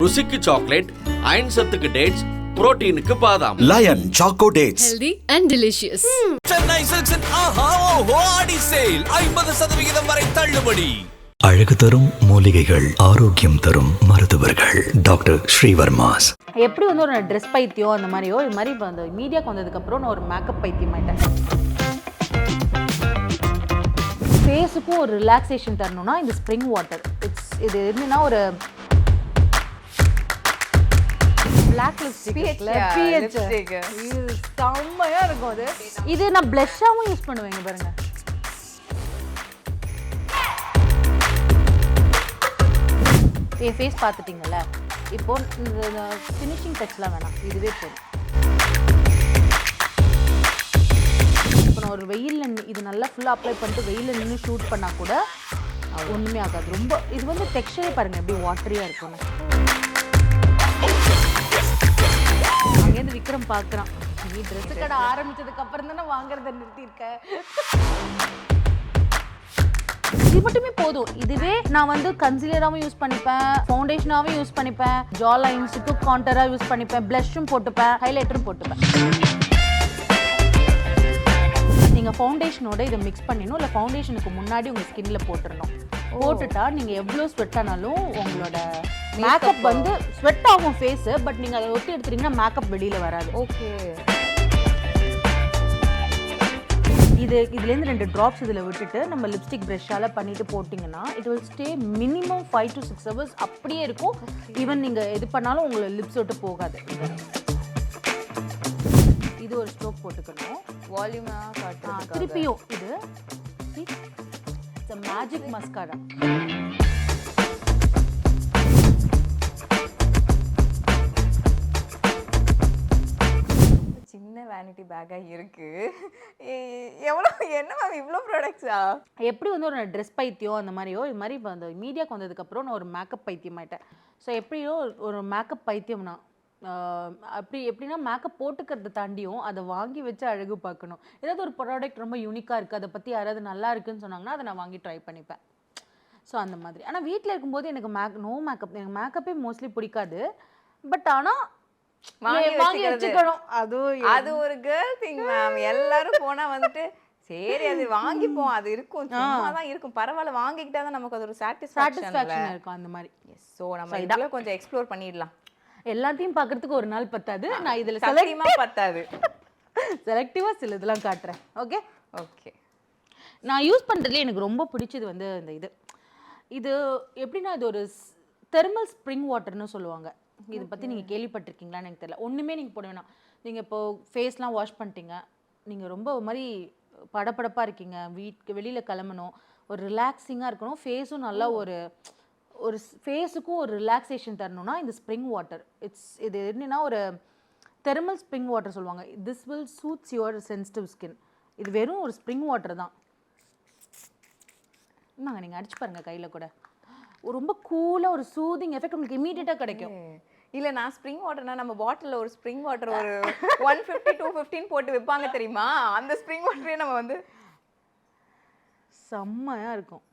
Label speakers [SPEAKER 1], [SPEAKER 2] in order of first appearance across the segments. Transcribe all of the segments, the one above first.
[SPEAKER 1] ருசிக்கு chocolate, iron சத்துக்கு dates, புரோட்டீனுக்கு பாதாம்.
[SPEAKER 2] Lion choco dates.
[SPEAKER 3] Healthy and delicious.
[SPEAKER 4] Chennai சில்க்ஸின் ஆஹா ஓஹோ ஆடி சேல் 50% வரை தள்ளுபடி.
[SPEAKER 2] அழகு தரும் மூலிகைகள், ஆரோக்கியம் தரும் மருத்துவர்கள். டாக்டர் ஸ்ரீவர்மாஸ்.
[SPEAKER 5] எப்படி வந்து ஒரு ட்ரெஸ் பைத்தியம் அந்த மாதிரியோ இது மாதிரி இப்போ அந்த மீடியாவுக்கு வந்ததுக்கப்புறம் நான் ஒரு மேக்கப் பைத்தியம் ஆயிட்டேன். ஃபேஸுக்கும் ஒரு ரிலாக்ஸேஷன் தரணும்னா இந்த ஸ்ப்ரிங் வாட்டர் இது என்னன்னா ஒரு பிளாக் லிப்ஸ்டிக் செம்மையாக இருக்கும். அது இது நான் ப்ளஷ்ஷாகவும் யூஸ் பண்ணுவேங்க பாருங்க. என் ஃபேஸ் பார்த்துட்டிங்கல்ல, இப்போ இந்த ஃபினிஷிங் டச்லாம் வேணாம், இதுவே போதும். இப்போ நான் ஒரு வெயிலில் இது நல்லா ஃபுல்லாக அப்ளை பண்ணிட்டு வெயிலில் நின்று ஷூட் பண்ணால் கூட ஒன்றுமே ஆகாது. ரொம்ப இது வந்து டெக்ஸ்டரே பாருங்கள் எப்படி வாட்டரியாக இருக்கும்னு. அங்கேருந்து விக்ரம் பார்க்குறான், நீ ட்ரெஸ்ஸு கடை ஆரம்பித்ததுக்கு அப்புறம் தானே வாங்குறத நிறுத்தியிருக்க. இது மட்டுமே போதும். இதுவே நான் வந்து கன்சீலராகவும் யூஸ் பண்ணிப்பேன், ஃபவுண்டேஷனாகவும் யூஸ் பண்ணிப்பேன், ஜா லைன்ஸுக்கு கான்டராக யூஸ் பண்ணிப்பேன், ப்ளஷும் போட்டுப்பேன், ஹைலைட்டரும் போட்டுப்பேன். நீங்கள் ஃபவுண்டேஷனோட இதை மிக்ஸ் பண்ணிடணும், இல்லை ஃபவுண்டேஷனுக்கு முன்னாடி உங்கள் ஸ்கின்ல போட்டுடணும். போட்டுட்டா நீங்கள் எவ்வளோ ஸ்வெட் ஆனாலும் உங்களோட மேக்கப் வந்து ஸ்வெட் ஆகும் ஃபேஸு, பட் நீங்கள் அதை ஒட்டி எடுத்துட்டீங்கன்னா மேக்கப் வெளியில் வராது. ஓகே, இதுலேருந்து 2 ட்ராப்ஸ் இதில் விட்டுட்டு நம்ம லிப்ஸ்டிக் ப்ரஷ்ஷால் பண்ணிட்டு போட்டிங்கன்னா it will stay minimum 5 to 6 hours அப்படியே இருக்கும். ஈவன் நீங்கள் எது பண்ணாலும் உங்களை லிப்ஸ் விட்டு போகாது. இது ஒரு ஸ்ட்ரோக் போட்டுக்கணும் வால்யூமாக. திருப்பியும் இது மேஜிக் மஸ்காரா.
[SPEAKER 6] சின்ன வேனிட்டி பேக்காக இருக்குது. எவ்வளோ என்ன மேம் இவ்வளோ ப்ராடக்ட்ஸா?
[SPEAKER 5] எப்படி வந்து ஒரு ட்ரெஸ் பைத்தியம் அந்த மாதிரியோ இது மாதிரி இப்போ அந்த மீடியாவுக்கு வந்ததுக்கப்புறம் நான் ஒரு மேக்கப் பைத்தியம் ஆயிட்டேன். ஸோ எப்படியோ ஒரு மேக்கப் பைத்தியம்னா அப்படி எப்படின்னா மேக்கப் போட்டுக்கிறத தாண்டியும் அதை வாங்கி வச்சு அழகு பார்க்கணும். ஏதாவது ஒரு ப்ராடக்ட் ரொம்ப யூனிக்காக இருக்குது, அதை பற்றி யாராவது நல்லா இருக்குன்னு சொன்னாங்கன்னா அதை நான் வாங்கி ட்ரை பண்ணிப்பேன். ஸோ அந்த மாதிரி. ஆனால் வீட்டில் இருக்கும்போது எனக்கு மேக்கப் எனக்கு மேக்கப்பே மோஸ்ட்லி பிடிக்காது. பட் ஆனால் வாங்கி வச்சுக்கணும்,
[SPEAKER 6] அது ஒரு கேர்ள் திங் மேம். எல்லாரும் போனால் வந்துட்டு சரி அது வாங்கிப்போம், அது இருக்கும், சும்மா தான் இருக்கும், பரவாயில்ல வாங்கிக்கிட்டா தான் நமக்கு அது ஒரு சாட்டிஸ்ஃபேக்ஷன் இருக்கும்.
[SPEAKER 5] அந்த மாதிரி.
[SPEAKER 6] ஸோ நம்ம இதெல்லாம் கொஞ்சம் எக்ஸ்ப்ளோர் பண்ணிடலாம்.
[SPEAKER 5] எல்லாத்தையும் பார்க்கறதுக்கு ஒரு நாள் பத்தாது. நான் இதில் செலக்டிவாக சில இதெல்லாம் காட்டுறேன். Okay
[SPEAKER 6] okay.
[SPEAKER 5] நான் யூஸ் பண்ணுறதுல எனக்கு ரொம்ப பிடிச்சது வந்து இந்த இது எப்படின்னா இது ஒரு தெர்மல் ஸ்ப்ரிங் வாட்டர்னு சொல்லுவாங்க. இதை பற்றி நீங்கள் கேள்விப்பட்டிருக்கீங்களான்னு எனக்கு தெரியல. ஒன்றுமே நீங்கள் போட வேணாம். நீங்கள் இப்போது ஃபேஸ்லாம் வாஷ் பண்ணிட்டீங்க, நீங்கள் ரொம்ப ஒரு மாதிரி படப்படப்பாக இருக்கீங்க, வெளியில் கிளம்பணும், ஒரு ரிலாக்ஸிங்காக இருக்கணும், ஃபேஸும் நல்லா ஒரு ஃபேஸுக்கும் ஒரு ரிலாக்ஸேஷன் தரணும்னா இந்த ஸ்ப்ரிங் வாட்டர் இது என்னன்னா ஒரு தெர்மல் ஸ்ப்ரிங் வாட்டர் சொல்லுவாங்க. This will soothes your sensitive skin. இது வெறும் ஒரு ஸ்ப்ரிங் வாட்டர் தான். ஆமாங்க, நீங்கள் அடிச்சு பாருங்கள் கையில் கூட. ரொம்ப கூலாக ஒரு சூதிங் எஃபெக்ட் உங்களுக்கு இமீடியட்டாக கிடைக்கும்.
[SPEAKER 6] இல்லை, நான் ஸ்ப்ரிங் வாட்டர்னா நம்ம பாட்டிலில் ஒரு ஸ்ப்ரிங் வாட்டர் ஒரு 150 215 போட்டு வைப்பாங்க தெரியுமா, அந்த ஸ்ப்ரிங் வாட்டரே நம்ம வந்து
[SPEAKER 5] செம்மையாக இருக்கும்.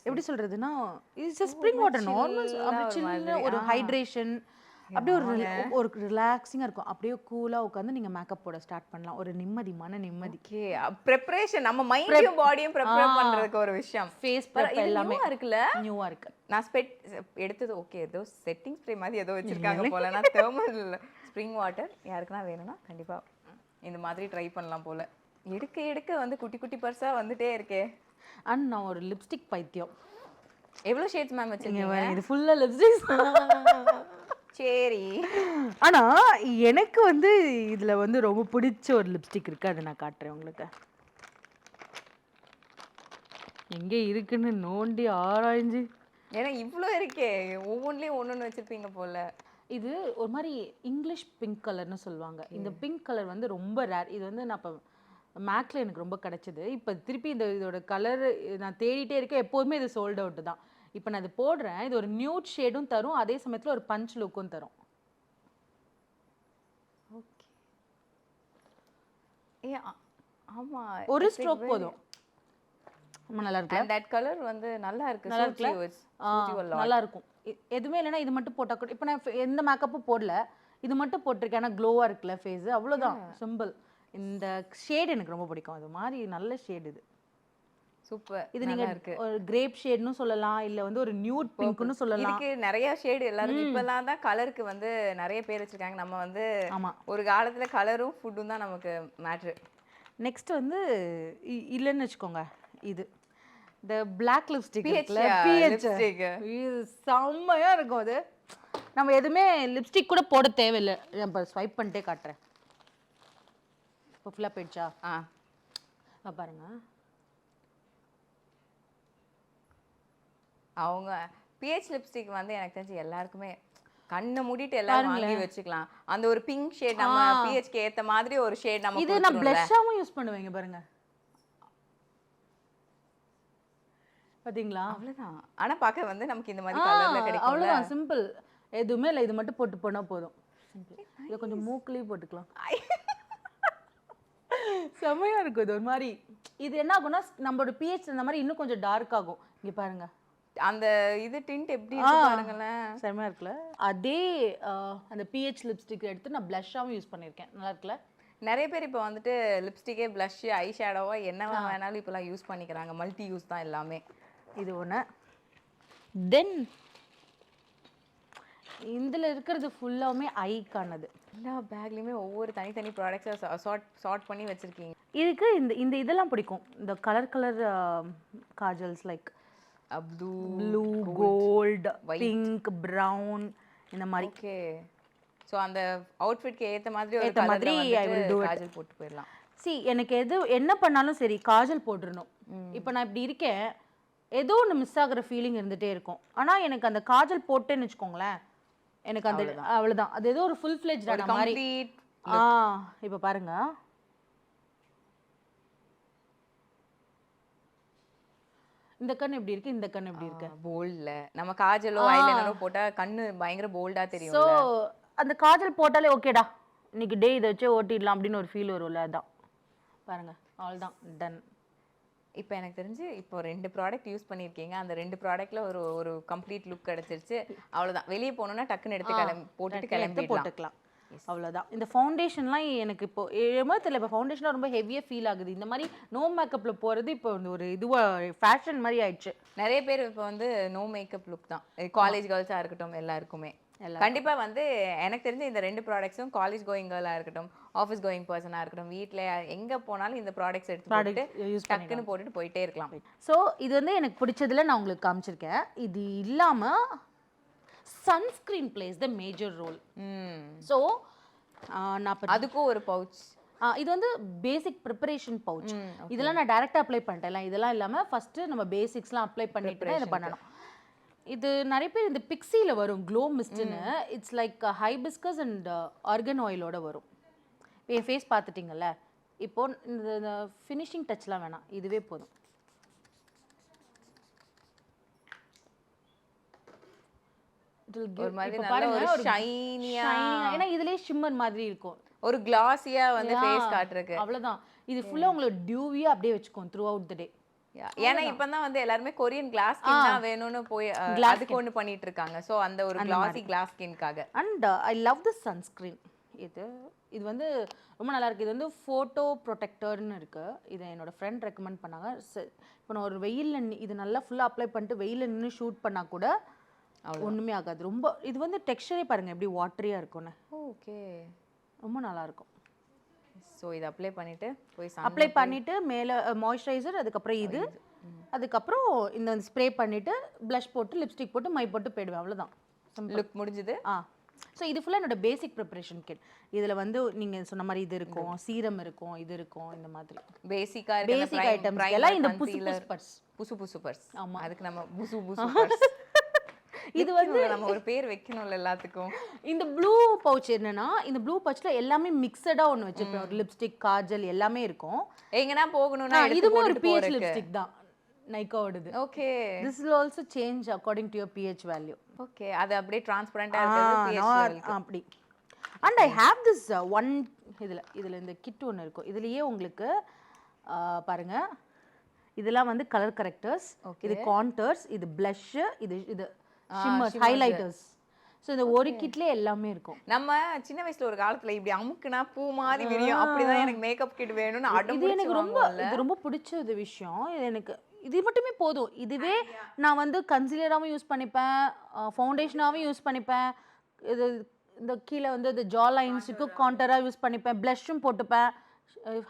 [SPEAKER 5] எப்படி சொல்றதுன்னா இட்ஸ் ஸ்ப்ரிங் வாட்டர் நார்மல், அப்படி சின்ன ஒரு ஹைட்ரேஷன், அப்படியே ஒரு ரிலாக்ஸிங்காக இருக்கும். அப்படியே கூலாக உட்காந்து நீங்கள் மேக்கப் போட ஸ்டார்ட் பண்ணலாம். ஒரு மன நிம்மதி.
[SPEAKER 6] ப்ரிப்பரேஷன் நம்ம மைண்டையும் பாடியும் ப்ரிப்பேர் பண்ணுறதுக்கு ஒரு விஷயம்.
[SPEAKER 5] ஃபேஸ் ப்ரெப் எல்லாமே
[SPEAKER 6] இருக்குல்ல, நியூவாக இருக்குது. நான் ஸ்பெட் எடுத்தது ஓகே, ஏதோ செட்டிங் ஸ்ப்ரே மாதிரி ஏதோ வச்சுருக்காங்க போல. நான் தெர்மல் ஸ்ப்ரிங் வாட்டர் யாருக்குன்னா வேணும்னா கண்டிப்பாக இந்த மாதிரி ட்ரை பண்ணலாம் போல். எடுக்க வந்து குட்டி குட்டி பர்ஸாக வந்துட்டே இருக்கே.
[SPEAKER 5] அண்ட் நான் ஒரு லிப்ஸ்டிக் பைத்தியம்.
[SPEAKER 6] எவ்வளோ ஷேட்ஸ் மேம் வச்சுருக்கீங்க?
[SPEAKER 5] இது ஃபுல்லாக லிப்ஸ்டிக்ஸ்.
[SPEAKER 6] சரி,
[SPEAKER 5] ஆனால் எனக்கு வந்து இதில் வந்து ரொம்ப பிடிச்ச ஒரு லிப்ஸ்டிக் இருக்குது, அதை நான் காட்டுறேன் உங்களுக்கு. எங்கே இருக்குன்னு நோண்டி ஆராய்ஞ்சு.
[SPEAKER 6] ஏன்னா இவ்வளோ இருக்கே, ஒவ்வொன்றிலையும் ஒன்று வச்சுருப்பீங்க போல்.
[SPEAKER 5] இது ஒரு மாதிரி இங்கிலீஷ் பிங்க் கலர்னு சொல்லுவாங்க. இந்த பிங்க் கலர் வந்து ரொம்ப ரேர். இது வந்து நான் இப்போ மேக்கில் எனக்கு ரொம்ப கிடச்சிது. இப்போ திருப்பி இதோட கலர் நான் தேடிட்டே இருக்கேன். எப்போதுமே இது சோல்ட் அவுட்டு தான். இப்போ நான் இது போடுறேன். இது ஒரு நியூட் ஷேடும் தரும், அதே சமயத்தில் ஒரு பஞ்ச் லுக்கும் தரும்.
[SPEAKER 6] ஓகே. ஆமாம்,
[SPEAKER 5] ஒரு ஸ்ட்ரோக் போதும். ரொம்ப நல்லா இருக்கு
[SPEAKER 6] அண்ட் தட் கலர் வந்து நல்லா இருக்கு.
[SPEAKER 5] நல்லா
[SPEAKER 6] suits
[SPEAKER 5] இருக்குல்ல?
[SPEAKER 6] you, suits you a lot.
[SPEAKER 5] நல்லா இருக்கும். எதுவுமே இல்லைன்னா இது மட்டும் போட்டா கூட இப்போ நான் எந்த மேக்கப்பும் போடல, இது மட்டும் போட்டிருக்கேன். ஆனால் க்ளோவாக இருக்குல்ல ஃபேஸ், அவ்வளோதான் சிம்பிள். இந்த ஷேட் எனக்கு ரொம்ப பிடிக்கும். அது மாதிரி நல்ல ஷேட் இது.
[SPEAKER 6] சூப்பர்.
[SPEAKER 5] இது நீங்க ஒரு கிரேப் ஷேட்னு சொல்லலாம், இல்ல வந்து ஒரு நியூட் பிங்க்னு சொல்லலாம்.
[SPEAKER 6] இதுக்கு நிறைய ஷேட் எல்லாரும் இப்பெல்லாம் தான் கலருக்கு வந்து நிறைய பேர் வச்சிருக்காங்க. நம்ம வந்து
[SPEAKER 5] ஆமா.
[SPEAKER 6] ஒரு காலத்துல கலரும் ஃபுட்டும் தான் நமக்கு மேட்ரு.
[SPEAKER 5] நெக்ஸ்ட் வந்து இல்லைன்னு வச்சுக்கோங்க, இது இந்த பிளாக் லிப்ஸ்டிக் இருக்குல்ல,
[SPEAKER 6] lipstick.
[SPEAKER 5] இது செம்மையா இருக்கும். அது நம்ம எதுவுமே லிப்ஸ்டிக் கூட போட தேவையில்லை. நான் இப்போ ஸ்வைப் பண்ணிட்டே காட்டுறேன். இப்போ ஃபுல்லாக போயிடுச்சா? பாருங்க,
[SPEAKER 6] அவங்க பிஹெச் லிப்ஸ்டிக் வந்து எனக்கு தெரிஞ்சு எல்லாருக்குமே கண்ணை மூடிட்டு எல்லாரும் வாங்கி வச்சுக்கலாம். அந்த ஒரு பிங்க் ஷேட் நம்ம பிஹெச்க்கு ஏத்த மாதிரி ஒரு ஷேட் நம்ம
[SPEAKER 5] இது நான் ப்ளஷ்ஷாவும் யூஸ் பண்ணுவேங்க பாருங்க. பாத்தீங்களா?
[SPEAKER 6] அவ்வளவுதான். ஆனா பார்க்க வந்து நமக்கு இந்த மாதிரி கலர்ல கிடைக்கும்.
[SPEAKER 5] அவ்வளவுதான், சிம்பிள். எதுவுமே இல்லை, இது மட்டும் போட்டு போனா போதும். சிம்பிள். இதை கொஞ்சம் மூக்குலயே போட்டுக்கலாம். செம்மையா இருக்கும். இது ஒரு மாதிரி இது என்ன ஆகும்னா நம்மளோட பிஹெச் இந்த மாதிரி இன்னும் கொஞ்சம் டார்க் ஆகும். இங்க பாருங்க,
[SPEAKER 6] அந்த இது டிண்ட் எப்படி இருக்கு பாருங்களேன்.
[SPEAKER 5] செம்மையா இருக்குல்ல? அதே அந்த பிஹெச் லிப்ஸ்டிக் எடுத்து நான் ப்ளஷ்ஷாவும் யூஸ் பண்ணியிருக்கேன். நல்லா இருக்குல்ல?
[SPEAKER 6] நிறைய பேர் இப்போ வந்துட்டு லிப்ஸ்டிக்கே ப்ளஷ் ஐ ஷேடோவா என்னவா வேணாலும் இப்போலாம் யூஸ் பண்ணிக்கிறாங்க. மல்டி யூஸ் தான் எல்லாமே.
[SPEAKER 5] இது ஒன்று. தென் இதில் இருக்கிறது ஃபுல்லாமே ஐக்கானது.
[SPEAKER 6] எல்லா பேக்லேயுமே ஒவ்வொரு தனித்தனி ப்ராடக்ட்ஸை சார்ட் பண்ணி வச்சுருக்கீங்க.
[SPEAKER 5] இதுக்கு இந்த இதெல்லாம் பிடிக்கும். இந்த colour kajals like blue, gold, pink, brown, இந்த மாதிரி.
[SPEAKER 6] ஓகே. ஸோ அந்த அவுட்ஃபிட்க்கு ஏற்ற மாதிரி ஒரு
[SPEAKER 5] ஏற்ற மாதிரி ஐ வில் டு
[SPEAKER 6] காஜல் போட்டு போயிடலாம்.
[SPEAKER 5] எனக்கு என்ன பண்ணாலும் சரி காஜல் போட்டுடணும். இப்போ நான் இப்படி இருக்கேன், ஏதோ ஒன்று மிஸ் ஆகுற ஃபீலிங் இருந்துகிட்டே இருக்கும். ஆனால் எனக்கு அந்த காஜல் போட்டேன்னு வச்சுக்கோங்களேன், எனக்கு அந்த அவ்வளோதான். அது ஏதோ ஒரு ஃபுல் ஃப்ளெஜ்டான மாதிரி. இப்போ பாருங்க, இந்த கண் எப்படி இருக்கு, இந்த கண் எப்படி இருக்கு.
[SPEAKER 6] போல்ட்ல நம்ம காஜலோ ஐலைனரோ போட்டா கண்ணு பயங்கர போல்டா தெரியும்.
[SPEAKER 5] ஸோ அந்த காஜல் போட்டாலே ஓகேடா, இன்னைக்கு டே இதை வச்சே ஓட்டிடலாம் அப்படின்னு ஒரு ஃபீல் வரும்ல. அதான் பாருங்க, அவ்வளோதான், டன்.
[SPEAKER 6] இப்போ எனக்கு தெரிஞ்சு இப்போ 2 ப்ராடக்ட் யூஸ் பண்ணியிருக்கீங்க. அந்த 2 ப்ராடக்ட்ல ஒரு கம்ப்ளீட் லுக் கிடைச்சிருச்சு. அவ்வளோதான். வெளியே போகணுன்னா டக்குன்னு எடுத்து போட்டுட்டு
[SPEAKER 5] போட்டுக்கலாம். அவ்வளோதான். இந்த ஃபவுண்டேஷன்லாம் எனக்கு இப்போ ஏமா தெரியல, இப்போ ஃபவுண்டேஷனாக ரொம்ப ஹெவியாக ஃபீல் ஆகுது. இந்த மாதிரி நோ மேக்கப்பில் போகிறது இப்போ ஒரு இதுவாக ஃபேஷன் மாதிரி ஆயிடுச்சு.
[SPEAKER 6] நிறைய பேர் இப்போ வந்து நோ மேக்கப் லுக் தான். காலேஜ் கேர்ள்ஸாக இருக்கட்டும், எல்லாருக்குமே கண்டிப்பாக வந்து எனக்கு தெரிஞ்ச இந்த 2 ப்ராடக்ட்ஸும் காலேஜ் கோயிங் கேர்ளாக இருக்கட்டும், ஆஃபீஸ் கோயிங் பர்சனாக இருக்கட்டும், வீட்டில் எங்கே போனாலும் இந்த ப்ராடக்ட்ஸ் எடுத்து டக்குன்னு போட்டுட்டு போயிட்டே இருக்கலாம்.
[SPEAKER 5] ஸோ இது வந்து எனக்கு பிடிச்சதுல நான் உங்களுக்கு காமிச்சிருக்கேன். இது இல்லாமல் sunscreen plays the major role. So நான்
[SPEAKER 6] அதுக்கும் ஒரு பவுச்.
[SPEAKER 5] இது வந்து பேசிக் ப்ரிப்பரேஷன் பவுச். இதெல்லாம் நான் டைரெக்டாக அப்ளை பண்ணிட்டேன். இதெல்லாம் இல்லாமல் ஃபஸ்ட்டு நம்ம பேசிக்ஸ்லாம் அப்ளை பண்ணிட்டு தான் இதை பண்ணணும். இது நிறைய பேர் இந்த பிக்ஸியில் வரும் க்ளோ மிஸ்ட்னு. It's like hibiscus and argan ஆயிலோட வரும். இப்போ என் ஃபேஸ் பார்த்துட்டிங்கல்ல, இப்போ இந்த ஃபினிஷிங் டச்லாம் வேணாம், இதுவே போதும்.
[SPEAKER 6] ஒரு மாதிரி நல்ல ஒரு ஷைனியா,
[SPEAKER 5] ஏன்னா இதுலயே ஷிம்மர் மாதிரி இருக்கும்,
[SPEAKER 6] ஒரு கிளாஸியா வந்து ஃபேஸ் காட்டுறதுக்கு.
[SPEAKER 5] அவ்வளவுதான். இது ஃபுல்லா உங்களுக்கு டியூவியா அப்படியே வச்சுக்கோம் த்ரூ அவுட் தி டே.
[SPEAKER 6] ஏன்னா இப்பதான் வந்து எல்லாருமே கொரியன் கிளாஸ் ஸ்கின் தான் வேணும்னு போய் அதுக்கு ஒன்று பண்ணிட்டு இருக்காங்க. ஸோ அந்த ஒரு கிளாஸி கிளாஸ் ஸ்கின்காக.
[SPEAKER 5] And I love the sunscreen. இது வந்து ரொம்ப நல்லா இருக்கு. இது வந்து ஃபோட்டோ ப்ரொடெக்டர்னு இருக்கு. இதை என்னோட ஃப்ரெண்ட் ரெக்கமெண்ட் பண்ணாங்க. இப்போ நான் ஒரு வெயிலில் இது நல்லா ஃபுல்லாக அப்ளை பண்ணிட்டு வெயிலில் நின்று ஷூட் பண்ணால் கூட ஒன்றுமே ஆகாது. ரொம்ப இது வந்து டெக்ஸ்சரே பாருங்கள் எப்படி வாட்டரியாக இருக்கும்னு.
[SPEAKER 6] ஓகே,
[SPEAKER 5] ரொம்ப நல்லா இருக்கும்.
[SPEAKER 6] ஸோ இதை அப்ளை பண்ணிவிட்டு
[SPEAKER 5] மேலே மாய்ஸ்சரைசர், அதுக்கப்புறம் அதுக்கப்புறம் இந்த ஸ்ப்ரே பண்ணிவிட்டு ப்ளஷ் போட்டு லிப்ஸ்டிக் போட்டு மை போட்டு போயிடுவேன். அவ்வளோதான்,
[SPEAKER 6] லுக் முடிஞ்சுது.
[SPEAKER 5] ஸோ இது ஃபுல்லாக என்னோட பேசிக் ப்ரிப்பரேஷன் கிட். இதில் வந்து நீங்கள் சொன்ன மாதிரி இது இருக்கும், சீரம் இருக்கும், இது இருக்கும், இந்த மாதிரி
[SPEAKER 6] பேசிக்
[SPEAKER 5] ஐட்டம்ஸ் எல்லாம் இந்த
[SPEAKER 6] புசு பர்ஸ்.
[SPEAKER 5] ஆமாம்,
[SPEAKER 6] அதுக்கு நம்ம புசு பர்ஸ்
[SPEAKER 5] இது வந்து
[SPEAKER 6] நம்ம ஒரு பேர் வைக்கணும்ல எல்லாத்துக்கும்.
[SPEAKER 5] இந்த ப்ளூ பவுச் என்னன்னா, இந்த ப்ளூ பவுச்ல எல்லாமே மிக்சடா ஒன்று வச்சிருப்பேன். ஒரு லிப்ஸ்டிக், காஜல் எல்லாமே இருக்கும்.
[SPEAKER 6] எங்கனா போகணும்னா
[SPEAKER 5] இதுமே ஒரு pH லிப்ஸ்டிக் தான், நைக்காவோடது.
[SPEAKER 6] Okay,
[SPEAKER 5] this will also change according to your pH value.
[SPEAKER 6] Okay, அது அப்படியே டிரான்ஸ்பரண்டா இருக்குது pH level
[SPEAKER 5] அப்படி. and I have this one இதுல இந்த கிட் ஒன்று இருக்கும். இதுலயே உங்களுக்கு பாருங்க, இதெல்லாம் வந்து கலர் கரெக்டர்ஸ், இது கான்டர்ஸ், இது blush, இது ஷிம்மர்ஸ், ஹைலைட்டர்ஸ். ஸோ இந்த ஒரு கிட்லேயே எல்லாமே இருக்கும்.
[SPEAKER 6] நம்ம சின்ன வயசுல ஒரு காலத்துல இப்படி அமுக்குனா பூ மாதிரி விரியும், அப்படிதான் எனக்கு மேக்கப் கிட் வேணும்னு அடம்
[SPEAKER 5] இது எனக்கு ரொம்ப பிடிச்ச விஷயம். இது எனக்கு இது மட்டுமே போதும். இதுவே நான் வந்து கன்சீலராகவும் யூஸ் பண்ணிப்பேன், ஃபவுண்டேஷனாகவும் யூஸ் பண்ணிப்பேன், இது இந்த கீழே வந்து இந்த ஜா லைன்ஸுக்கு கான்டராக யூஸ் பண்ணிப்பேன், ப்ளஷ்ஷும் போட்டுப்பேன்,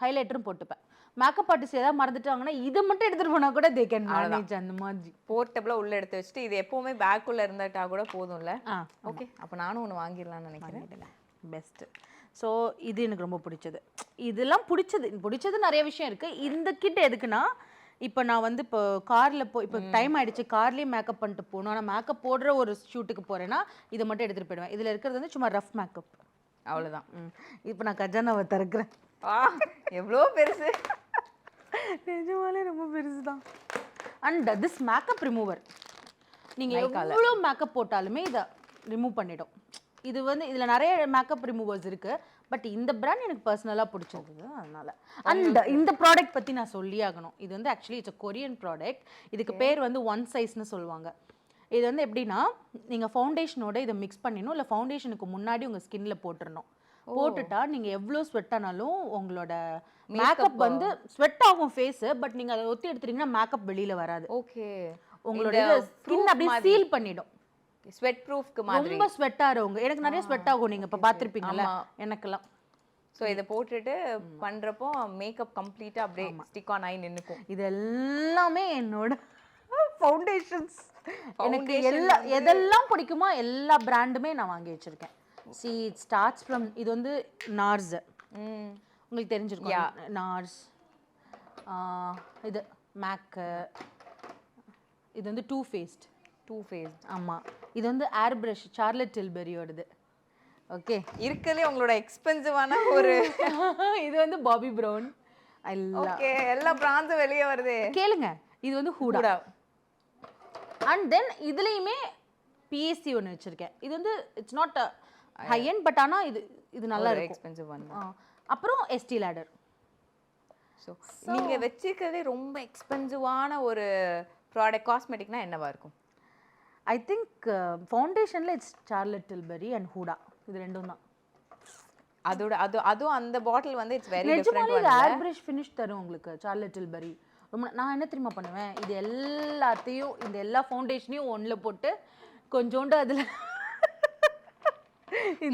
[SPEAKER 5] ஹைலைட்டரும் போட்டுப்பேன். மேக்கப் ஆர்டிஸ்ட் ஏதாவது மறந்துட்டாங்கன்னா இதை மட்டும் எடுத்துகிட்டு போனால் கூட தே கேன் மேனேஜ். அந்த மாதிரி
[SPEAKER 6] போர்ட்டபிளாக உள்ள எடுத்து வச்சுட்டு இது எப்பவுமே பேக்குள்ள இருந்துட்டா கூட போதும்ல. ஓகே, அப்போ நானும் ஒன்று வாங்கிடலாம்னு நினைக்கிறேன்.
[SPEAKER 5] பெஸ்ட்டு. ஸோ இது எனக்கு ரொம்ப பிடிச்சது. இதெல்லாம் பிடிச்சது நிறைய விஷயம் இருக்குது. இந்த கிட் எதுக்குன்னா, இப்போ நான் வந்து இப்போ காரில் இப்போ டைம் ஆகிடுச்சு, கார்லேயே மேக்கப் பண்ணிட்டு போகணும், ஆனால் மேக்கப் போடுற ஒரு ஷூட்டுக்கு போகிறேன்னா இதை மட்டும் எடுத்துகிட்டு போயிடுவேன். இதில் இருக்கிறது வந்து சும்மா ரஃப் மேக்கப்,
[SPEAKER 6] அவ்வளோதான்.
[SPEAKER 5] இப்போ நான் கஜானாவை திறக்கிறேன்.
[SPEAKER 6] எவ்வளோ பெருசு,
[SPEAKER 5] நிஜமாலே ரொம்ப பெருசு தான். அண்ட் திஸ் மேக்கப் ரிமூவர் நீங்கள் எவ்வளோ மேக்கப் போட்டாலுமே இதை ரிமூவ் பண்ணிடும். இது வந்து இதில் நிறைய மேக்கப் ரிமூவர்ஸ் இருக்குது, பட் இந்த பிராண்ட் எனக்கு பர்சனலாக பிடிச்சிருக்குது அதனால. அண்ட் இந்த ப்ராடக்ட் பற்றி நான் சொல்லி ஆகணும். இது வந்து actually it's a Korean product. இதுக்கு பேர் வந்து ஒன் சைஸ்னு சொல்லுவாங்க. இது வந்து எப்படின்னா, நீங்கள் ஃபவுண்டேஷனோட இதை மிக்ஸ் பண்ணிடணும், இல்லை ஃபவுண்டேஷனுக்கு முன்னாடி உங்கள் ஸ்கின்ல போட்டுடணும். போட்டுட்டா நீங்கள் எவ்வளோ ஸ்வெட் ஆனாலும் உங்களோட மேக்கப் வந்து ஸ்வெட் ஆகும் ஃபேஸு, பட் நீங்கள் அதை ஒத்தி எடுத்துட்டீங்கன்னா மேக்கப் வெளியில் வராது.
[SPEAKER 6] ஓகே,
[SPEAKER 5] உங்களோட ஸ்கின் அப்படியே சீல் பண்ணிடும்.
[SPEAKER 6] ஸ்வெட் ப்ரூஃப்க்கு மாதிரி.
[SPEAKER 5] ரொம்ப ஸ்வெட் ஆகிறவங்க, எனக்கு நிறைய ஸ்வெட் ஆகும், நீங்கள் இப்போ பார்த்துருப்பீங்கல்ல எனக்கெல்லாம்.
[SPEAKER 6] ஸோ இதை போட்டுட்டு பண்ணுறப்போ மேக்கப் கம்ப்ளீட்டாக அப்படியே ஸ்டிக் ஆன் ஆகி நின்றுக்கும்.
[SPEAKER 5] இது எல்லாமே என்னோட ஃபவுண்டேஷன்ஸ். எனக்கு எதெல்லாம் பிடிக்குமோ எல்லா பிராண்டுமே நான் வாங்கி வச்சுருக்கேன். சி இட் ஸ்டார்ட்ஸ் ஃப்ரம், இது வந்து நார்ஸ், உங்களுக்கு தெரிஞ்சிருக்கும், நார்ஸ். இது மேக்கு, இது வந்து டூ ஃபேஸ்ட். ஆமாம், இது வந்து ஏர் பிரஷ், சார்லட் டில்பெரியோடது. ஓகே,
[SPEAKER 6] இருக்கிறதுலே உங்களோட எக்ஸ்பென்சிவான ஒரு
[SPEAKER 5] இது வந்து பாபி ப்ரௌன்.
[SPEAKER 6] ஓகே, எல்லா பிராண்டும் வெளியே வருது.
[SPEAKER 5] கேளுங்க, இது வந்து ஹூடா. அண்ட் தென் இதுலேயுமே பிஎஸ்சி ஒன்று வச்சுருக்கேன். இது வந்து it's not high end, but ஆனால் இது நல்லா இருக்கும்,
[SPEAKER 6] எக்ஸ்பென்சிவ் ஒன்.
[SPEAKER 5] அப்புறம் எஸ்டி லேடர்.
[SPEAKER 6] ஸோ நீங்கள் வச்சுக்கிறதே ரொம்ப எக்ஸ்பென்சிவான ஒரு ப்ராடக்ட் காஸ்மெட்டிக்னா என்னவா இருக்கும்?
[SPEAKER 5] ஐ திங்க் ஃபவுண்டேஷனில் it's Charlotte Tilbury and Huda, இது ரெண்டும் தான்.
[SPEAKER 6] அதுவும் அந்த பாட்டில் வந்து இட்ஸ் வெரி டிஃபரண்ட்.
[SPEAKER 5] இது ஏர் பிரஷ் ஃபினிஷ் தரும் உங்களுக்கு சார்லட் டில்பெரி. ரொம்ப நான் என்ன தெரியுமா பண்ணுவேன், இது எல்லாத்தையும் இந்த எல்லா ஃபவுண்டேஷனையும் ஒன்றில் போட்டு கொஞ்சோண்டு அதில்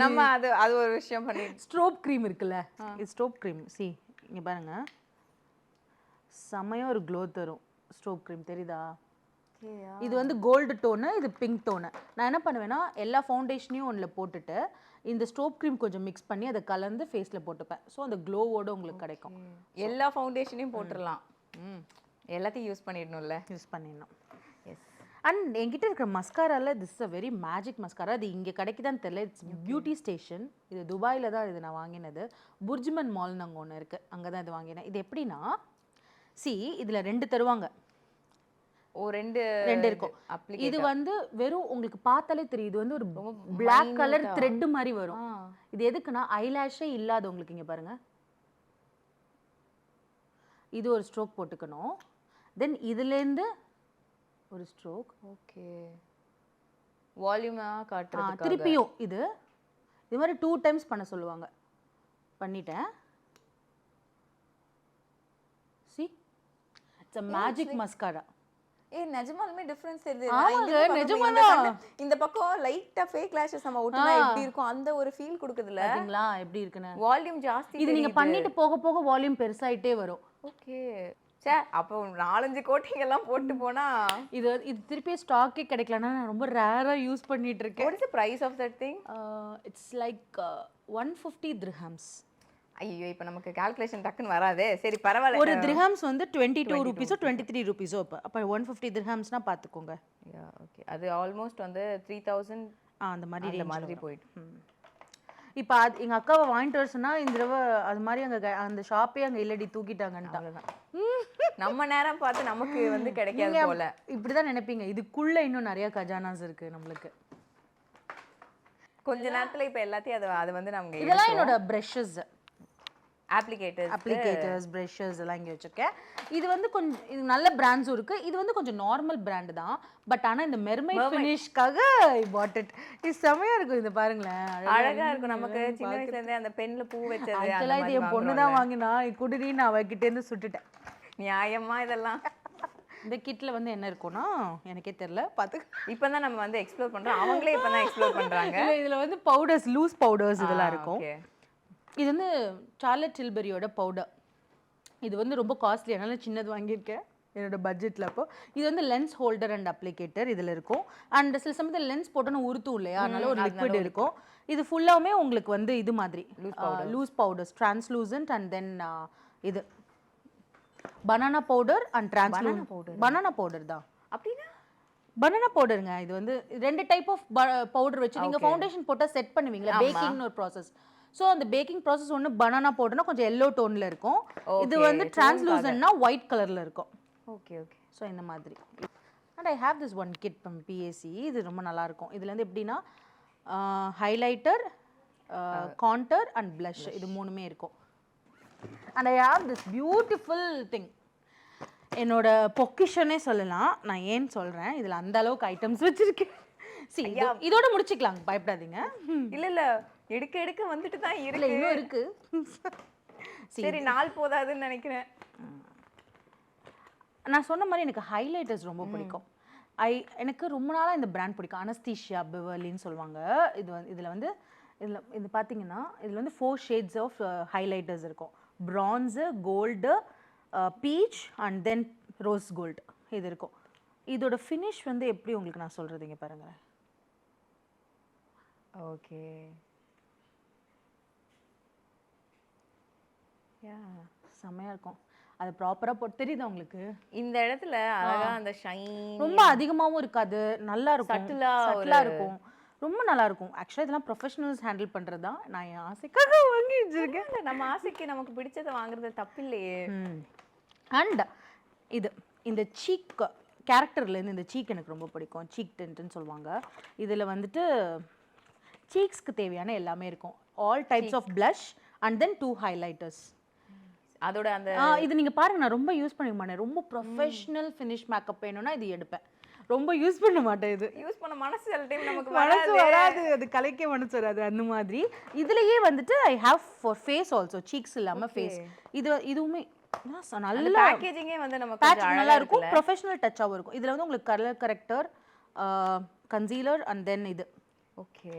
[SPEAKER 6] நம்ம அது ஒரு விஷயம் பண்ணி,
[SPEAKER 5] ஸ்ட்ரோப் க்ரீம் இருக்குல்ல, இது ஸ்ட்ரோப் க்ரீம். சி இங்கே பாருங்க, செமையாக ஒரு க்ளோ தரும் ஸ்ட்ரோப் க்ரீம், தெரியுதா? இது வந்து கோல்டு டோனு, இது பிங்க் டோனு. நான் என்ன பண்ணுவேன்னா, எல்லா ஃபவுண்டேஷனையும் ஒன்றில் போட்டுட்டு இந்த ஸ்ட்ரோப் க்ரீம் கொஞ்சம் மிக்ஸ் பண்ணி அதை கலந்து ஃபேஸில் போட்டுப்பேன். ஸோ அந்த க்ளோவோடு உங்களுக்கு கிடைக்கும்.
[SPEAKER 6] எல்லா ஃபவுண்டேஷனையும் போட்டுடலாம், எல்லாத்தையும் யூஸ் பண்ணிடணும்ல.
[SPEAKER 5] யூஸ் பண்ணிடணும். எஸ். அண்ட் என்கிட்ட இருக்கிற மஸ்காராவில் this is a very magic mascara. அது இங்கே கிடைக்குதான்னு தெரியல, இட்ஸ் பியூட்டி ஸ்டேஷன். இது துபாயில் தான் இது நான் வாங்கினது. புர்ஜ்மன் மால்னு அங்கே ஒன்று இருக்குது, அங்கே தான் இது வாங்கினேன். இது எப்படின்னா, சி இதில் 2 தருவாங்க. ரெண்டு இருக்கும். இது வந்து வெறும் உங்களுக்கு பார்த்தாலே தெரியும், இது வந்து ஒரு பிளாக் கலர் த்ரெட் மாதிரி வரும். இது எதுக்குன்னா ஐலாஷே இல்லாதவங்களுக்கு. இங்கே பாருங்க, இது ஒரு ஸ்ட்ரோக் போட்டுக்கணும், தென் இதுலேருந்து ஒரு ஸ்ட்ரோக்.
[SPEAKER 6] ஓகே, வால்யூமாக காட்டுறது.
[SPEAKER 5] திருப்பியும் இது மாதிரி 2 டைம்ஸ் பண்ண சொல்லுவாங்க. பண்ணிட்டேன். See it's a magic mascara.
[SPEAKER 6] நிஜமாலுமே டிஃபரன்ஸ் தெரியுது. இந்த பக்கம் லைட்டா ஃபேக் லாஷஸ் நம்ம ஒட்டுனா எப்படி இருக்கும் அந்த ஒரு ஃபீல் கொடுக்குதுல.
[SPEAKER 5] பாத்தீங்களா எப்படி இருக்குன்னு?
[SPEAKER 6] வால்யூம் ஜாஸ்தி.
[SPEAKER 5] இது நீங்க பண்ணிட்டு போக போக வால்யூம் பெருசாயிட்டே வரும்.
[SPEAKER 6] ஓகே, சே அப்போ 4-5 கோட்டிங் எல்லாம் போட்டு போனா
[SPEAKER 5] இது திருப்பி ஸ்டாக்கே கிடைக்கலன்னா நான் ரொம்ப ரேரா யூஸ் பண்ணிட்டு இருக்கேன்.
[SPEAKER 6] What is the price of that thing?
[SPEAKER 5] It's like 150 dirhams.
[SPEAKER 6] ஐயோ, இப்போ நமக்கு கால்குலேஷன் டக்குன்னு வராதே. சரி பரவாயில்ல.
[SPEAKER 5] ஒரு dirhams வந்து 22 rupees 23 rupees அப்ப 150 dirhamsனா பாத்துக்கோங்க.
[SPEAKER 6] ஓகே, அது ஆல்மோஸ்ட் வந்து 3000
[SPEAKER 5] அந்த மாதிரி
[SPEAKER 6] போயிட்டு.
[SPEAKER 5] இப்போ எங்க அக்காவை வாங்கிட்டு வர சொன்னா இந்த தடவை அது மாதிரி அந்த ஷாப்பே அங்க இல்லடி தூக்கிட்டாங்கன்னு.
[SPEAKER 6] நம்ம நேரம் பார்த்து நமக்கு வந்து கிடைக்காது போல.
[SPEAKER 5] இப்படிதான் நினைப்பீங்க, இதுக்குள்ள இன்னும் நிறைய கஜானாஸ் இருக்கு நம்மளுக்கு.
[SPEAKER 6] கொஞ்ச நேரத்துல இப்ப எல்லாத்தையும் அது வந்து நமக்கு.
[SPEAKER 5] இதெல்லாம் என்னோட பிரஷஸ். அப்ளிகேட்டர்ஸ் ப்ரஷஸ் எல்லாம் இங்கே வச்சுருக்கேன். இது வந்து கொஞ்சம் இது நல்ல பிராண்ட்ஸும் இருக்குது. இது வந்து கொஞ்சம் நார்மல் பிராண்டு தான். பட் ஆனால் இந்த மெர்மைட் ஃபினிஷ்க்காக ஐ பாட் இட். இது செமையாக இருக்கும். இது பாருங்களேன்,
[SPEAKER 6] அழகா இருக்கும். நமக்கு சின்ன வயசுல இருந்தே அந்த பென்ல பூ வச்சது
[SPEAKER 5] ஆக்சுவலாக இது என் பொண்ணு தான் வாங்கினா. குடிரி நான் அவகிட்டேருந்து சுட்டுட்டேன்.
[SPEAKER 6] நியாயமா இதெல்லாம்.
[SPEAKER 5] இந்த கிட்டில் வந்து என்ன இருக்கும்னா எனக்கே தெரில, பார்த்து
[SPEAKER 6] இப்போதான் நம்ம வந்து எக்ஸ்ப்ளோர் பண்ணுறோம். அவங்களே இப்போ தான் எக்ஸ்ப்ளோர் பண்ணுறாங்க.
[SPEAKER 5] இதில் வந்து பவுடர்ஸ், லூஸ் பவுடர்ஸ் இதெல்லாம் இருக்கும்.
[SPEAKER 6] okay.
[SPEAKER 5] இது வந்து சார்லட் டில்பெரியோட பவுடர். இது வந்து ரொம்ப காஸ்ட்லி, அதனால சின்னது வாங்கியிருக்கேன் என்னோட பட்ஜெட்டில். அப்போ இது வந்து லென்ஸ் ஹோல்டர் அண்ட் அப்ளிகேட்டர் இதில் இருக்கும். அண்ட் சில சமயத்தில் லென்ஸ் போட்டோன்னு உருத்தும் இல்லையா, அதனால ஒரு லிக்விட் இருக்கும். இது ஃபுல்லாகவுமே உங்களுக்கு வந்து இது மாதிரி loose powders, translucent and then இது banana powder and banana powder தான்.
[SPEAKER 6] அப்படின்னா
[SPEAKER 5] பனானா பவுடருங்க. இது வந்து 2 டைப் ஆஃப் பவுடர் வச்சு நீங்கள் ஃபவுண்டேஷன் போட்டால் செட் பண்ணுவீங்களா, பேக்கிங்னு ஒரு ப்ராசஸ். ஸோ அந்த பேக்கிங் ப்ராசஸ் ஒன்று பனானா பவுடர்னா கொஞ்சம் எல்லோ டோனில் இருக்கும். இது வந்து டிரான்ஸ்லூசன்ட்னா ஒயிட் கலரில் இருக்கும்.
[SPEAKER 6] Okay okay.
[SPEAKER 5] ஸோ இந்த மாதிரி. And I have this one kit from PSC. இது ரொம்ப நல்லாயிருக்கும். இதுல இருந்து எப்படின்னா ஹைலைட்டர், கான்டர் அண்ட் ப்ளஷ் இது 3மே இருக்கும். And I have this beautiful thing. என்னோட பொக்கிஷனே சொல்லலாம். நான் ஏன்னு சொல்கிறேன், இதில் அந்த அளவுக்கு ஐட்டம்ஸ் வச்சுருக்கேன். இதோட முடிச்சுக்கலாம், பயப்படாதீங்க.
[SPEAKER 6] இல்ல எடுக்க எடுக்க வந்துட்டு தான்
[SPEAKER 5] இல்லை இன்னும் இருக்கு.
[SPEAKER 6] சரி, நாள் போதாதுன்னு நினைக்கிறேன்.
[SPEAKER 5] நான் சொன்ன மாதிரி எனக்கு ஹைலைட்டர்ஸ் ரொம்ப பிடிக்கும். எனக்கு ரொம்ப நாளாக இந்த பிராண்ட் பிடிக்கும். அனஸ்தீஷியா பெவர்லின்னு சொல்லுவாங்க. இதில் வந்து இது பார்த்தீங்கன்னா இதில் வந்து 4 ஷேட்ஸ் ஆஃப் ஹைலைட்டர்ஸ் இருக்கும். Bronze, gold, peach and then rose gold இது இருக்கும். இதோட ஃபினிஷ் வந்து எப்படி உங்களுக்கு நான் சொல்கிறது, இங்கே பாருங்கள்.
[SPEAKER 6] ஓகே.
[SPEAKER 5] செம்மையாக இருக்கும். அது ப்ராப்பராக போட்டு தெரியுதா உங்களுக்கு?
[SPEAKER 6] இந்த இடத்துல அழகா அந்த ஷைன்
[SPEAKER 5] ரொம்ப அதிகமாகவும் இருக்காது, நல்லா இருக்கும், சட்டிலாக இருக்கும், ரொம்ப நல்லா இருக்கும். ஆக்சுவலாக இதெல்லாம் ப்ரொஃபஷனல்ஸ் ஹேண்டில் பண்ணுறது தான். நான் என் ஆசைக்காக வாங்கி வச்சுருக்கேன்.
[SPEAKER 6] நம்ம ஆசைக்கு நமக்கு பிடிச்சதை வாங்குறது தப்பு இல்லையே.
[SPEAKER 5] அண்ட் இது இந்த சீக் கேரக்டர்லேருந்து இந்த சீக் எனக்கு ரொம்ப பிடிக்கும். சீக் டென்ட்னு சொல்லுவாங்க. இதில் வந்துட்டு சீக்ஸ்க்கு தேவையான எல்லாமே இருக்கும். All types of blush and then 2 highlighters.
[SPEAKER 6] அதோட அந்த
[SPEAKER 5] இது நீங்கள் பாருங்க, நான் ரொம்ப யூஸ் பண்ணிக்க மாட்டேன். ரொம்ப ப்ரொஃபஷனல் ஃபினிஷ் மேக்கப் வேணும்னா இது எடுப்பேன். ரொம்ப யூஸ் பண்ண மாட்டேன். இது
[SPEAKER 6] யூஸ் பண்ண மனசு சில டைம் நமக்கு
[SPEAKER 5] மனசு வராது, அது கலைக்க மனசு வராது. அந்த மாதிரி இதுலயே வந்துட்டு I have for face also, cheeks இல்லாமல் ஃபேஸ். இதுவுமே நல்ல
[SPEAKER 6] பேக்கேஜிங்கே வந்து நமக்கு
[SPEAKER 5] பேக்கேஜ் நல்லா இருக்கும், ப்ரொஃபஷனல் டச்சாகவும் இருக்கும். இதில் வந்து உங்களுக்கு colour character, concealer and then இது
[SPEAKER 6] ஓகே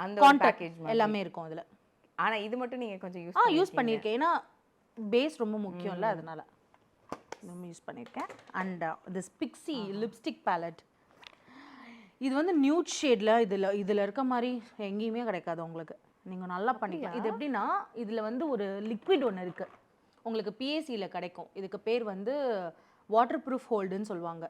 [SPEAKER 6] அந்த
[SPEAKER 5] பேக்கேஜ் எல்லாமே இருக்கும் அதில்.
[SPEAKER 6] ஆனால் இது மட்டும் நீங்கள் கொஞ்சம்
[SPEAKER 5] யூஸ் பண்ணியிருக்கேன். ஏன்னா பேஸ் ரொம்ப முக்கியம் இல்லை, அதனால ரொம்ப யூஸ் பண்ணியிருக்கேன். And this Pixi lipstick palette. இது வந்து நியூட் ஷேடில் இதில் இருக்க மாதிரி எங்கேயுமே கிடைக்காது உங்களுக்கு. நீங்கள் நல்லா பண்ணிக்கலாம். இது எப்படின்னா இதில் வந்து ஒரு லிக்விட் ஒன்று இருக்குது உங்களுக்கு, பிஎஸ்சியில் கிடைக்கும். இதுக்கு பேர் வந்து வாட்டர் ப்ரூஃப் ஹோல்டுன்னு சொல்லுவாங்க.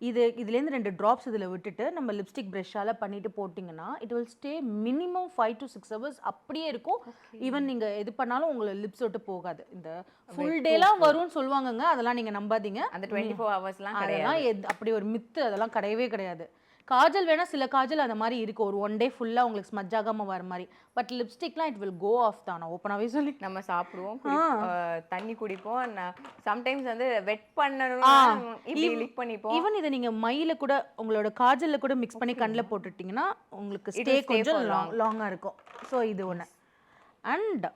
[SPEAKER 5] இதுலேருந்து 2 ட்ராப்ஸ் இதில் விட்டுட்டு நம்ம லிப்ஸ்டிக் ப்ரஷ்ஷால் பண்ணிட்டு போட்டிங்கன்னா it will stay minimum 5 to 6 hours அப்படியே இருக்கும். ஈவன் நீங்கள் எது பண்ணாலும் உங்களை லிப்ஸ் விட்டு போகாது. இந்த ஃபுல் டேலாம் வரும்னு சொல்லுவாங்கங்க, அதெல்லாம் நீங்கள் நம்பாதீங்க.
[SPEAKER 6] அந்த 24 hours-லாம்
[SPEAKER 5] அதெல்லாம் அப்படி ஒரு மித்து, அதெல்லாம் கிடையவே கிடையாது. காஜல் வேணால் சில காஜல் அந்த மாதிரி இருக்குது, ஒரு 1 day ஃபுல்லாக உங்களுக்கு ஸ்மஜ் ஆகாமல் வர மாதிரி. பட் லிப்ஸ்டிக்லாம் இட் வில் கோ ஆஃப் தான். நான் ஓப்பனாகவே சொல்லி
[SPEAKER 6] நம்ம சாப்பிடுவோம், தண்ணி குடிப்போம், சம்டைம்ஸ் வந்து வெட் பண்ணணும், இப்படி லிக் பண்ணிப்போம்.
[SPEAKER 5] ஈவன் இதை நீங்கள் மையில் கூட உங்களோட காஜலில் கூட மிக்ஸ் பண்ணி கண்ணில் போட்டுட்டிங்கன்னா உங்களுக்கு ஸ்டே கொஞ்சம் லாங்காக இருக்கும். ஸோ இது ஒன்று. அண்ட்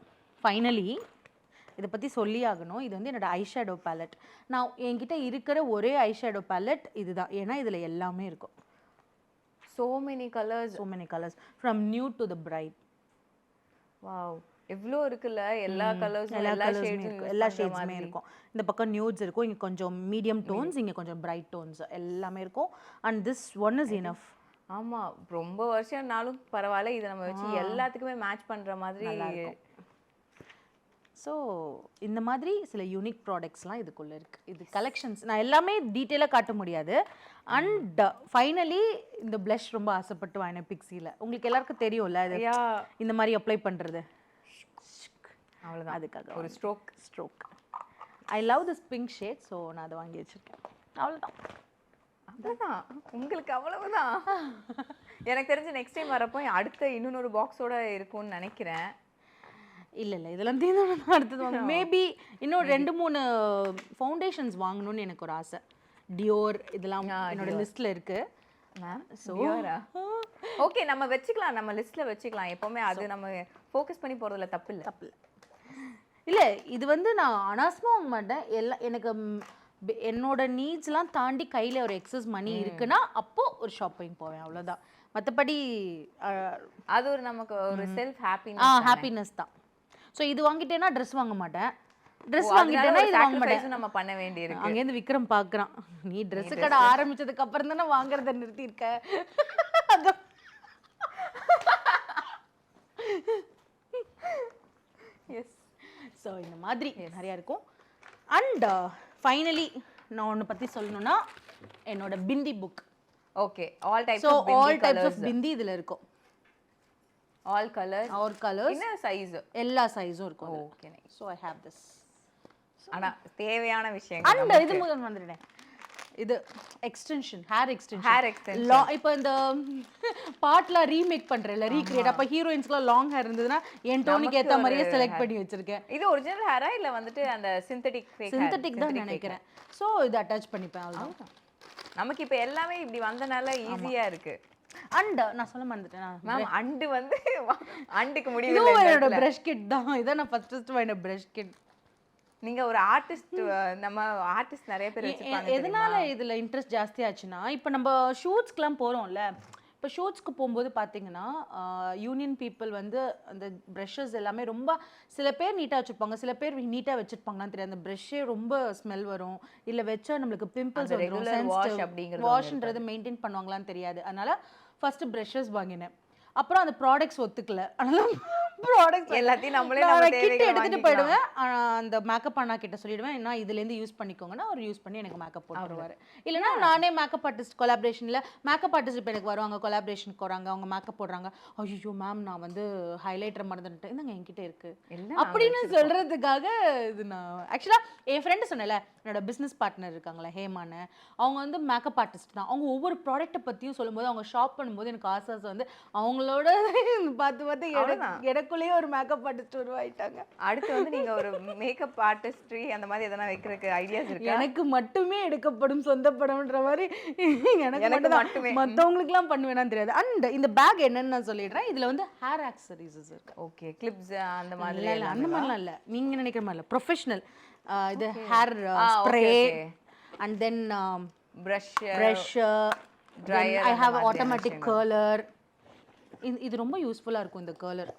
[SPEAKER 5] ஃபைனலி இதை பற்றி சொல்லி ஆகணும். இது வந்து என்னோடய ஐஷேடோ பேலட். நான் என்கிட்ட இருக்கிற ஒரே ஐஷேடோ பேலட் இதுதான். ஏன்னா இதில் எல்லாமே இருக்கும்.
[SPEAKER 6] So many colors
[SPEAKER 5] from nude to the bright.
[SPEAKER 6] Wow, எவ்வளோ இருக்குல்ல, எல்லா கலர்ஸும்
[SPEAKER 5] எல்லா ஷேட்ஸுமே இருக்கும். இந்த பக்கம் நியூட்ஸ் இருக்கும், இங்கே கொஞ்சம் மீடியம் டோன்ஸ், இங்கே கொஞ்சம் பிரைட் டோன்ஸ் எல்லாமே இருக்கும். And this one is enough.
[SPEAKER 6] ஆமாம், ரொம்ப வருஷம்னாலும் பரவாயில்ல, இதை நம்ம வச்சு எல்லாத்துக்குமே மேட்ச் பண்ணுற மாதிரி இருக்கும்.
[SPEAKER 5] ஸோ இந்த மாதிரி சில யூனிக் ப்ராடக்ட்ஸ்லாம் இதுக்குள்ளே இருக்குது. இது கலெக்ஷன்ஸ் நான் எல்லாமே டீட்டெயிலாக காட்ட முடியாது. அண்ட் ஃபைனலி இந்த ப்ளஷ் ரொம்ப ஆசைப்பட்டு வாங்கினேன் பிக்ஸியில். உங்களுக்கு எல்லாருக்கும் தெரியும்ல இது இந்த மாதிரி அப்ளை பண்ணுறது.
[SPEAKER 6] அவ்வளோதான்,
[SPEAKER 5] அதுக்காக
[SPEAKER 6] ஒரு stroke.
[SPEAKER 5] I love this pink shade. So நான் அதை வாங்கி வச்சுருக்கேன்.
[SPEAKER 6] அவ்வளோதான், உங்களுக்கு அவ்வளவுதான். எனக்கு தெரிஞ்சு நெக்ஸ்ட் டைம் வரப்போ அடுத்த இன்னொரு பாக்ஸோட இருக்கும்னு நினைக்கிறேன்.
[SPEAKER 5] இல்ல இதெல்லாம் தீர்ந்தோம் அடுத்தது வாங்க. மேபி இன்னும் 2-3 ஃபவுண்டேஷன்ஸ் வாங்கணும்னு எனக்கு ஒரு ஆசை. டியோர் இதெல்லாம் என்னோட லிஸ்ட்ல இருக்கு.
[SPEAKER 6] மேம் ஓகே, நம்ம வச்சுக்கலாம், நம்ம லிஸ்ட்ல வச்சுக்கலாம். எப்பவுமே அது நம்ம ஃபோக்கஸ் பண்ணி போறதுல தப்பு இல்ல.
[SPEAKER 5] இல்ல இது வந்து நான் அனாஸ்மா வாங்க மாட்டேன். எல்லாம் எனக்கு என்னோட நீட்ஸ்லாம் தாண்டி கையில ஒரு எக்ஸஸ் மணி இருக்குன்னா அப்போ ஒரு ஷாப்பிங் போவேன், அவ்வளவுதான். மற்றபடி
[SPEAKER 6] அது ஒரு நமக்கு ஒரு செல்ஃப் ஹாப்பினஸ்
[SPEAKER 5] ஹாப்பினஸ் தான். ஸோ இது வாங்கிட்டேன்னா ட்ரெஸ் வாங்க மாட்டேன். ட்ரெஸ் வாங்கிட்டேன்னா இது வாங்க மாட்டேன்.
[SPEAKER 6] நம்ம பண்ண வேண்டியிருக்கு.
[SPEAKER 5] அங்கேருந்து விக்ரம் பார்க்குறான், நீ ட்ரெஸ் கடை ஆரம்பிச்சதுக்கு அப்புறம் தானே வாங்குறத நிறுத்தியிருக்க.
[SPEAKER 6] எஸ்.
[SPEAKER 5] ஸோ இந்த மாதிரி நிறையா இருக்கும். அண்ட் ஃபைனலி நான் ஒன்று பற்றி சொல்லணும்னா என்னோட bindi book.
[SPEAKER 6] Okay, all types
[SPEAKER 5] so
[SPEAKER 6] of
[SPEAKER 5] all types of bindi இதில் இருக்கும்.
[SPEAKER 6] ஆல் கலர்ஸ் என்ன சைஸ்
[SPEAKER 5] எல்லா சைஸும் இருக்கும்.
[SPEAKER 6] Okay,
[SPEAKER 5] so I have this.
[SPEAKER 6] ஆனா தேவையான விஷயங்கள்.
[SPEAKER 5] அண்ட் இது முதல் வந்துட்டேன், இது எக்ஸ்டென்ஷன், ஹேர் எக்ஸ்டென்ஷன். இப்போ இந்த பாட்லாம் ரீமேக் பண்றேன்ல, ரீக்ரியேட், அப்ப ஹீரோயின்ஸ்க்குலாம் லாங் ஹேர் இருந்ததுன்னா என் டோனுக்கு ஏத்த மாதிரியே செலக்ட் பண்ணி வச்சிருக்கேன்.
[SPEAKER 6] இது ஒரிஜினல் ஹேரா இல்ல வந்துட்டு அந்த சிந்தட்டிக்
[SPEAKER 5] தான் நினைக்கிறேன். ஸோ இது அட்டாச் பண்ணிப்பேன், அவ்வளவுதான்.
[SPEAKER 6] நமக்கு இப்போ எல்லாமே இப்படி வந்தனால ஈஸியா இருக்கு.
[SPEAKER 5] அண்ட் நான் சொல்ல மறந்துட்டேன்
[SPEAKER 6] மேம், அண்டுக்கு முடியல.
[SPEAKER 5] இது என்னோட பிரஷ் கிட் தான். இதான் நான் ஃபர்ஸ்ட் வாங்கின பிரஷ் கிட்.
[SPEAKER 6] நீங்க ஒரு ஆர்டிஸ்ட், நம்ம ஆர்டிஸ்ட் நிறைய பேர் வச்சிருப்பாங்க.
[SPEAKER 5] எதனால இதுல இன்ட்ரெஸ்ட் ஜாஸ்தி ஆச்சுன்னா, இப்போ நம்ம ஷூட்ஸ்க்குலாம் போறோம்ல, இப்போ ஷூட்ஸ்க்கு போகும்போது பார்த்தீங்கன்னா யூனியன் பீப்புள் வந்து அந்த ப்ரஷஸ் எல்லாமே ரொம்ப, சில பேர் நீட்டாக வச்சுருப்பாங்க, சில பேர் நீட்டாக வச்சுருப்பாங்கன்னு தெரியாது. அந்த ப்ரஷ்ஷே ரொம்ப ஸ்மெல் வரும், இல்லை வச்சா நம்மளுக்கு பிம்பிள்ஸ் வந்துடும். வாஷ்ன்றது மெயின்டைன் பண்ணுவாங்களான்னு தெரியாது. அதனால ஃபர்ஸ்ட் ப்ரஷஸ் வாங்கினேன். அப்புறம் அந்த ப்ராடக்ட்ஸ் ஒத்துக்கல, அதனால ப்ராடக்ட்ஸ்
[SPEAKER 6] எல்லாத்தையும் நம்மளே
[SPEAKER 5] கிட்ட எடுத்துட்டு போயிடுவேன். அந்த மேக்கப் அண்ணா கிட்ட சொல்லிடுவேன், என்ன இதுலேருந்து யூஸ் பண்ணிக்கோங்கன்னா அவர் யூஸ் பண்ணி எனக்கு மேக்கப் போட்டுருவாரு. இல்லைன்னா நானே மேக்கப் ஆர்டிஸ்ட் கொலாபரேஷனில், மேக்கப் ஆர்டிஸ்ட் இப்போ எனக்கு வருவாங்க, கொலாபரேஷனுக்கு வராங்க, அவங்க மேக்கப் போடுறாங்க. ஐயோ மேம் நான் வந்து ஹைலைட்டர் மறந்துட்டேன், இந்தாங்க என்கிட்ட இருக்கு அப்படின்னு சொல்றதுக்காக இது நான் ஆக்சுவலாக என் ஃப்ரெண்டு சொன்னேன்ல, என்னோட பிஸ்னஸ் பார்ட்னர் இருக்காங்களே ஹேமான்னு, அவங்க வந்து மேக்கப் ஆர்டிஸ்ட் தான். அவங்க ஒவ்வொரு ப்ராடக்ட்டை பற்றியும் சொல்லும்போது, அவங்க ஷாப் பண்ணும்போது எனக்கு ஆசை வந்து அவங்களோட பார்த்து எனக்குள்ளேயே ஒரு மேக்கப் ஆர்டிஸ்ட் உருவாயிட்டாங்க.
[SPEAKER 6] அடுத்து வந்து நீங்க ஒரு மேக்கப் ஆர்டிஸ்ட்ரி அந்த மாதிரி எதனா வைக்கிறதுக்கு ஐடியாஸ் இருக்கு?
[SPEAKER 5] எனக்கு மட்டுமே எடுக்கப்படும் சொந்த படம்ன்ற மாதிரி எனக்கு மட்டுமே, மற்றவங்களுக்குலாம் பண்ணுவேனான்னு தெரியாது. அண்ட் இந்த பேக் என்னன்னு நான் சொல்லிடுறேன். இதுல வந்து ஹேர் ஆக்சசரிஸ் இருக்கு.
[SPEAKER 6] ஓகே, கிளிப்ஸ் அந்த மாதிரி
[SPEAKER 5] இல்ல, அந்த மாதிரிலாம் இல்லை, நீங்க நினைக்கிற மாதிரி இல்லை, ப்ரொஃபஷனல். இது hair spray and then
[SPEAKER 6] brush,
[SPEAKER 5] dryer. I have automatic curler. இது ரொம்ப யூஸ்ஃபுல்லாக இருக்கும் இந்த கர்லர்.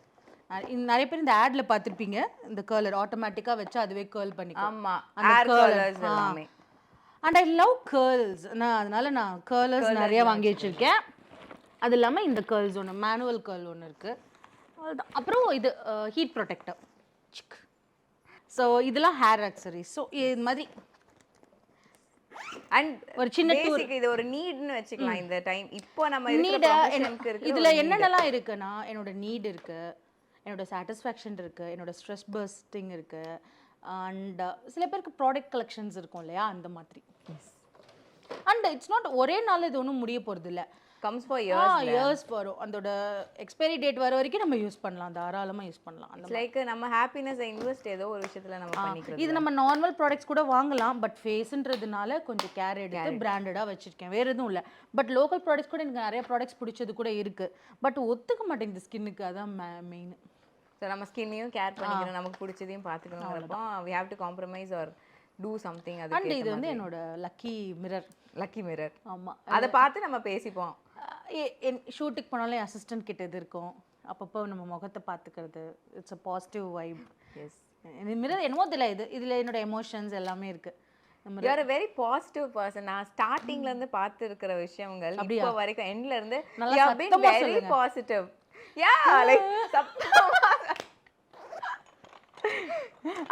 [SPEAKER 5] நிறைய பேர் இந்த ஆட்ல பார்த்துருப்பீங்க, இந்த கர்லர் ஆட்டோமேட்டிக்காக வச்சு அதுவே கேர்ள் பண்ணிக்கும்.
[SPEAKER 6] ஆமா, ஹேர் கர்லர்ஸ் எல்லாமே.
[SPEAKER 5] அண்ட் ஐ லவ் கேர்ள்ஸ், அதனால நான் கேர்லர்ஸ் நிறைய வாங்கி வச்சிருக்கேன். அது இல்லாமல் இந்த கேர்ள்ஸ் ஒன்று, மேனுவல் கேர்ள் ஒன்று இருக்கு. அப்புறம் இது ஹீட் ப்ரொடெக்டர். ஸோ இதெல்லாம் ஹேர் ஆக்சரிஸ். ஸோ இது மாதிரி
[SPEAKER 6] அண்ட் ஒரு சின்ன பேசிக், இது ஒரு நீட்னு வெச்சுக்கலாம். இந்த டைம் இப்போ நம்ம இருக்கிற ப்ரொஃபஷனுக்கு இருக்கு.
[SPEAKER 5] இதுல என்னென்னலாம் இருக்குன்னா, என்னோட நீட் இருக்கு, என்னோட சாட்டிஸ்ஃபேக்ஷன் இருக்கு, என்னோட ஸ்ட்ரெஸ் பர்ஸ்டிங் இருக்கு, அண்ட் சில பேருக்கு ப்ராடக்ட் கலெக்ஷன்ஸ் இருக்கும் இல்லையா, அந்த மாதிரி. அண்ட் இட்ஸ் நாட் ஒரே நாள் இது ஒன்றும் முடிய போகிறது இல்லை,
[SPEAKER 6] comes for
[SPEAKER 5] years வரும். அதோட எக்ஸ்பைரி டேட் வர வரைக்கும் நம்ம யூஸ் பண்ணலாம், தாராளமாக யூஸ் பண்ணலாம். அந்த
[SPEAKER 6] லைக் நம்ம ஹாப்பினஸ் இன்வெஸ்ட் ஏதோ ஒரு விஷயத்துல நம்ம பண்ணிக்கிறோம்.
[SPEAKER 5] இது நம்ம நார்மல் ப்ராடக்ட்ஸ் கூட வாங்கலாம், பட் ஃபேஸ்ன்றதுனால கொஞ்சம் கேர் எடுத்து பிராண்டடாக வச்சிருக்கேன், வேற எதுவும் இல்லை. பட் லோக்கல் ப்ராடக்ட்ஸ் கூட எனக்கு நிறைய ப்ராடக்ட்ஸ் பிடிச்சது கூட இருக்கு, பட் ஒத்துக்க மாட்டேங்குது ஸ்கின்னுக்கு, அதான் மெயின்.
[SPEAKER 6] ஸோ நம்ம ஸ்கின்னையும் கேர் பண்ணிக்கணும், நமக்கு பிடிச்சதையும் பார்த்துக்கணும். we have to compromise or do something.
[SPEAKER 5] And இது வந்து என்னோட லக்கி மிரர். ஆமா,
[SPEAKER 6] அதை பார்த்து நம்ம பேசிப்போம்.
[SPEAKER 5] ஷூட்டுக்கு போனாலும் அசிஸ்டன்ட் கிட்ட இது இருக்கும், அப்பப்போ நம்ம முகத்தை பார்த்துக்கிறது. It's a positive vibe.
[SPEAKER 6] Yes,
[SPEAKER 5] இந்த மிரர் என்னமோ தெரியல, இதில் என்னோட எமோஷன்ஸ் எல்லாமே இருக்கு.
[SPEAKER 6] You are a very positive person. நான் ஸ்டார்டிங்ல இருந்து பார்த்து இருக்கிற விஷயங்கள் இப்போ வரைக்கும் எண்ட்ல இருந்து you have been very positive. Yeah, like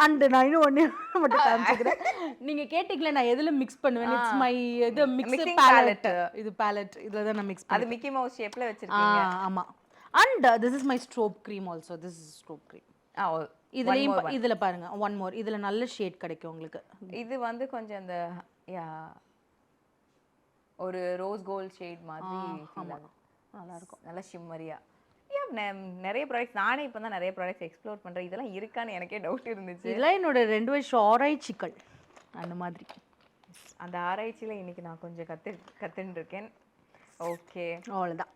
[SPEAKER 5] and நான் இன்னும் ஒன்று மட்டும் காமிச்சுக்கிறேன். நீங்க கேட்டீங்களே நான் எதுல மிக்ஸ் பண்ணுவேன், இட்ஸ் மை இது மிக்ஸ் பேலட். இது பேலட், இதுல தான் நான் மிக்ஸ்
[SPEAKER 6] அது மிக்கி மவுஸ் ஷேப்ல வச்சிருக்கீங்க.
[SPEAKER 5] ஆமா. And this is my strobe cream also. This is strobe cream. இதுலயும் இதுல பாருங்க, ஒன் மோர். இதுல நல்ல ஷேட் கிடைக்கும் உங்களுக்கு.
[SPEAKER 6] இது வந்து கொஞ்சம் அந்த ஒரு ரோஸ் கோல்ட் ஷேட் மாதிரி.
[SPEAKER 5] நல்லா இருக்கும்,
[SPEAKER 6] நல்ல ஷிம்மரியா. நிறைய ப்ராடக்ட்ஸ் நானே இப்போ தான் நிறைய ப்ராடக்ட்ஸ் எக்ஸ்ப்ளோர் பண்ணுறேன். இதெல்லாம் இருக்கான்னு எனக்கே டவுட் இருந்துச்சு.
[SPEAKER 5] இதெல்லாம் என்னோட 2 வருஷம் ஆராய்ச்சிகள் அந்த மாதிரி.
[SPEAKER 6] அந்த ஆராய்ச்சியில் இன்னைக்கு நான் கொஞ்சம் கற்றுன்னு இருக்கேன். ஓகே,
[SPEAKER 5] அவ்வளோதான்.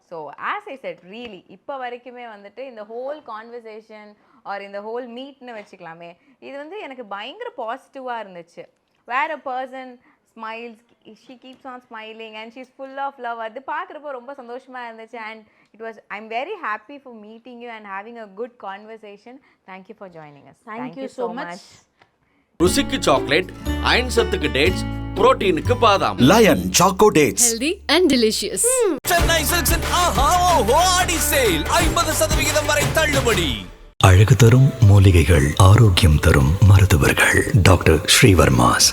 [SPEAKER 6] So as I said really இப்போ வரைக்குமே வந்துட்டு இந்த ஹோல் கான்வர்சேஷன் ஆர் இந்த ஹோல் மீட்னு வச்சுக்கலாமே, இது வந்து எனக்கு பயங்கர பாசிட்டிவாக இருந்துச்சு. வேற a person smiles, she keeps on smiling and she is full of love. அது பார்க்குறப்போ ரொம்ப சந்தோஷமாக இருந்துச்சு. And it was I am very happy for meeting you and having a good conversation. Thank you for joining us.
[SPEAKER 5] Thank you so much.
[SPEAKER 1] ருசிக்கு chocolate, iron சத்துக்கு dates, புரோட்டீனுக்கு பாதாம்.
[SPEAKER 2] Lion choco dates.
[SPEAKER 3] healthy and delicious.
[SPEAKER 4] Chennai சில்க்ஸின் ஆஹா ஓஹோ Aadi sale 50% வரை தள்ளுபடி.
[SPEAKER 2] அழகு தரும் மூலிகைகள், ஆரோக்கியம் தரும் மருத்துவர்கள். டாக்டர் ஸ்ரீவர்மாஸ்.